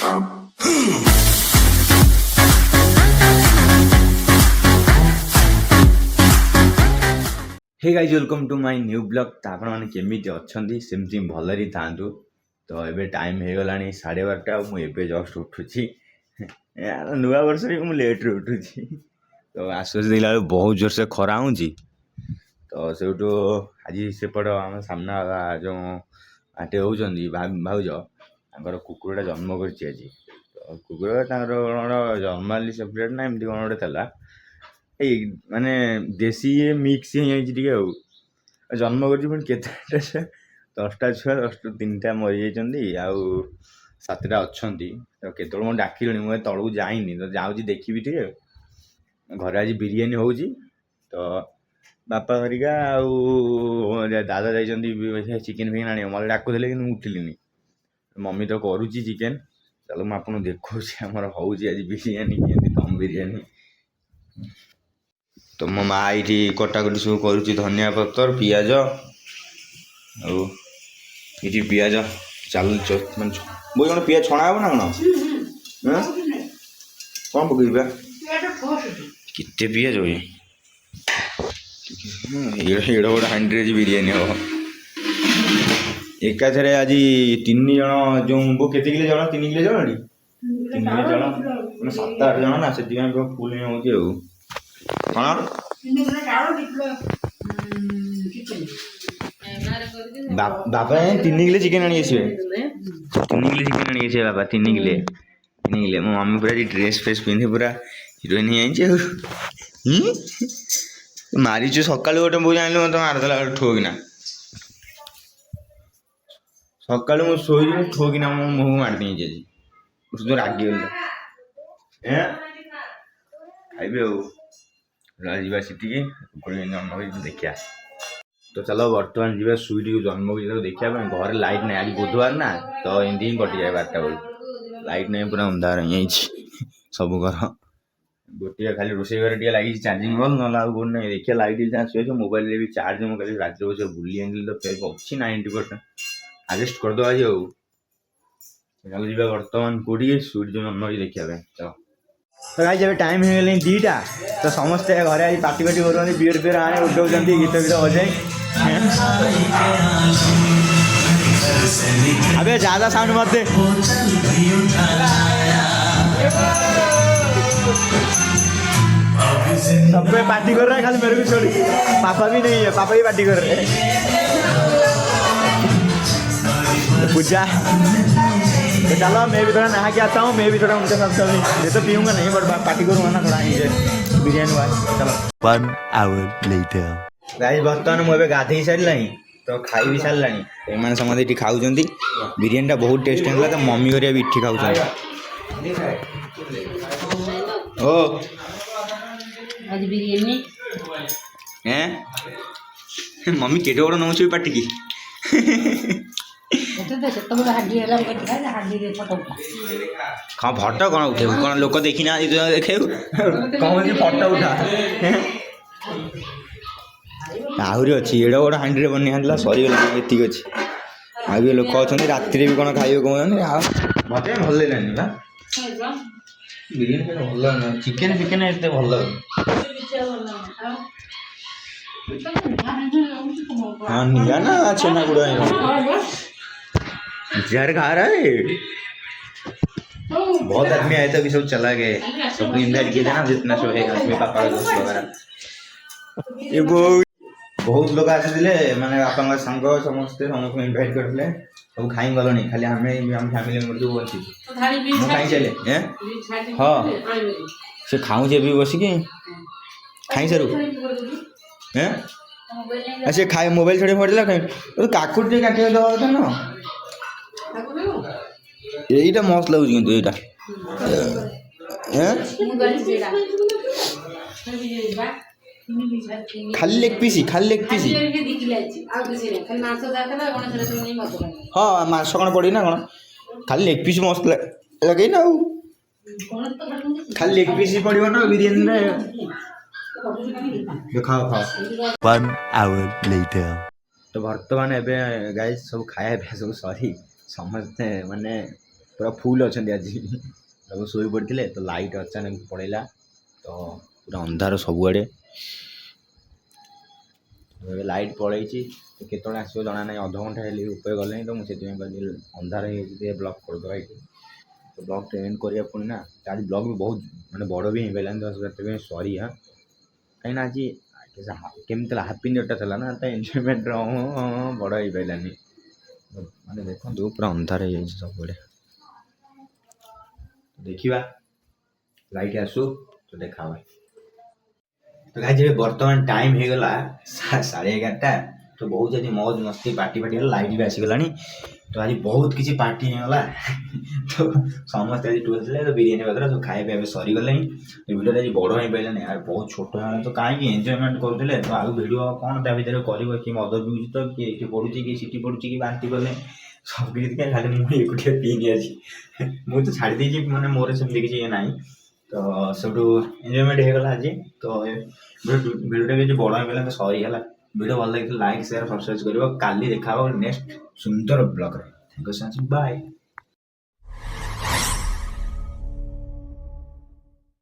Hey guys welcome to my new blog. तो आपण मैंने केमी अच्छा सेमती भलि था। तो ये टाइम हो गला 12:30 मुझे जस्ट उठुची नुआ वर्ष मुझे लेट्रे उठुची। तो आश्वास दिला बहुत जोर से खरा हो। तो से आज सेपट आम सामना जो आटे होती भाउज कुकुरटा जन्म कर। तो कुकुर जन्माली सेपरेट ना एमती कौन गोटे माने देसी मिक्स जन्म कर 10टा छुआ 10टा मरी जा 7टा अच्छा। तो केत मुझे डाक मुझे तलू जाइनी तो जाऊँगी देखी टे घर आज बिरियानी हो। तो बापा हरिका दादा जाइए चिकेन फिकेन आने मतलब डाकुले कि उठिली मम्मी तो करुच्ची चिकेन। चलो मुझे देखा आमर हो बिरियानी दम बिरियानी। तो मो माँ ये कटाकटी सब करुच्ची धनिया पतर पियाज ये पियाज चल बोल कौन पियाज छणा हे ना कौन कौन पकड़ कितने पियाज हो एड़ गोटे हांडी बिरियानी हम एकाथरे आज 3 जन जो वो केते किलो जन 3 किलो जन 3 जन मैंने 7-8 जन ना से फुल हो बाबा 3 किलो चिकेन आनी 3 किलो चिकेन आनी बाबा 3 किलो मो मम्मी पूरा ड्रेस फ्रेस पिंधे पूरा हिरोइन ही मारीचु सका गोटे बोझ आनी मत मारदेला ठोकिना सका मुझे ठोकिना मो मुँह मारदी आज रागी खाइबे देखिया। तो चलो बर्तमान जी स्वीट जन्म देखा घर लाइट नहीं आज बुधवार ना तो एमती ही कटि जाए 12टा बेलू लाइट नहीं पूरा अंधार सब घर गोटे खाली रोसे घर टे लगी चार्जिंग भल ना नहीं देखिए लाइट आस मोबाइल भी चार्ज मुझे रात बस बुली आनी तो फेर अच्छी 90% आडजस्ट करदे आज चल जी बर्तमान कौटी स्वीट जो जन्म देखा चलो। तो गाइस जब टाइम हो गले 2टा तो समस्ते घरे आज पार्टी कर बियर फियर आने उठाऊँ गीत गीत बजाई अबे ज्यादा साउंड मत दे सब कोई पार्टी कर रहा है खाली मेरे को छोड़ पापा भी नहीं है पापा भी पार्टी कर रहे हैं पूजा। तो चलो मैं भी थोड़ा नहा के आता हूँ मैं भी थोड़ा उनके साथ चल ये तो पीऊँगा नहीं बट पार्टी करूँगा ना थोड़ा बिरयानी हुआ चलो। 1 hour later गाइस बर्तमान मुझे गाधे सारा तो खाई भी सारा एम समझे ये खाऊँ बिरयानी बहुत टेस्ट है तो मम्मी घर भी इठी खाऊ ओ मम्मी केटे बड़ नौ पार्टी की हाँ फटो कौन उठे कौन लोक देखी ना देखे कौन फटो उठा आहरी अच्छी एड़ गोटे हांडी बनी आना सरीगला ये अच्छी आ लोक अच्छा राति भी कौन खाइबे कहते मत भल लगे ना बिरियानी भल चिकेन फिकेन एत भल हाँ निया ना छेना गुड़ा जार खा रहा है बहुत आदमी आए थे अभी सब चला गए सबको इन्वाइट किया था ना जितना सब है आदमी पापा का दोस्त वगैरह ये बहुत लोग आते माने बापा सांग समस्ते समस्त इन्वाइट करते सब खाई गल नहीं खाली आम फैमिली मेंबर सब बची खाई चले हाँ से खाऊँ भी बसिकी खाई सारू से खाए मोबाइल छड़े पड़ेगा खाई काकुड़ टे काटे दवा कथा ना यहीटा मस्त लगुच किंतु एटा खाली लेग पीसी हाँ मांस कौन पड़ी ना कौन खाली लेग पीस मस्त लगे ना खाली लेग पीस पड़ो ना बिरियानी खाओ 1 hour later तो बर्तमान एबे गाइस सब खाया सब सरी समस्ते माने पूरा फुल अच्छा आज सब शोई पड़ते तो लाइट अचानक पड़ेगा तो पूरा अंधार सबुआड़े लाइट पड़े केतने आसो जना ना अध घंटा हेल्ले ऊपर गले तो मुझे अंधार ब्लॉक करदे ये तो ब्लॉग तो एंड करिया पुणी ना आज ब्लॉग भी बहुत माने बड़ भी पाइलान तो से सॉरी हाँ कहीं आज केमती हापी न्यूटा था ना तो एंजयमेंट बड़ हो पारानी माने देखो पूरा अंधार हो सब देखा लाइट आसू तो देखा तो गाइस जब वर्तमान टाइम हो गला 11:30 तो बहुत आज मौज मस्ती पार्टी पार्टी लाइट भी आसीगलानी तो आज बहुत किसी पार्टी होगा तो समस्त आज टूर थे तो बिरियानी वगैरह सब खाए पे सरी गले भिडियो आज बड़ हो पारानी यार बहुत छोट है तो कहीं एंजयमेंट करुले तो आगे भिड कौन ता भर कर कि मद पिऊँ तो किए पड़ुची कि सीटी पड़ुची कि बांती कले सब किसी खाली मुझे एकुटिया पीनी आज मुझे छाड़ देती मैंने मोर सेमती किसी ये ना तो सब एंजयमेंट होगा आज तो भिडियो भी बड़ हो तो सरी है वीडियो भल लगे लाइक शेयर सब्सक्राइब कर काली देखा नेक्स्ट सुंदर ब्लॉग रे thank you so much bye.